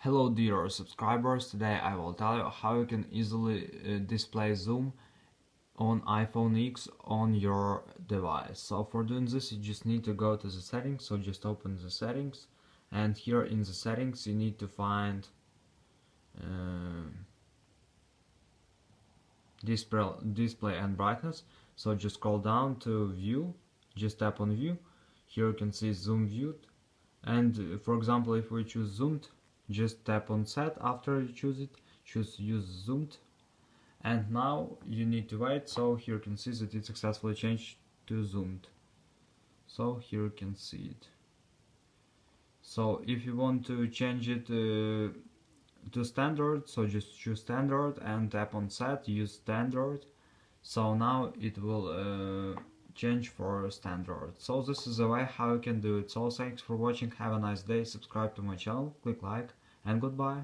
Hello dear subscribers, today I will tell you how you can easily display zoom on iPhone X on your device. So for doing this you just need to go to the settings, so just open the settings, and here in the settings you need to find display and brightness. So just scroll down to view, just tap on view. Here you can see zoom viewed, and for example if we choose zoomed, just tap on set. After you choose it, choose use zoomed, and now you need to wait. So here you can see that it successfully changed to zoomed. So here you can see it. So if you want to change it to standard, so just choose standard and tap on set, use standard. So now it will change for standard. So this is the way how you can do it. So thanks for watching, have a nice day, subscribe to my channel, click like, and goodbye.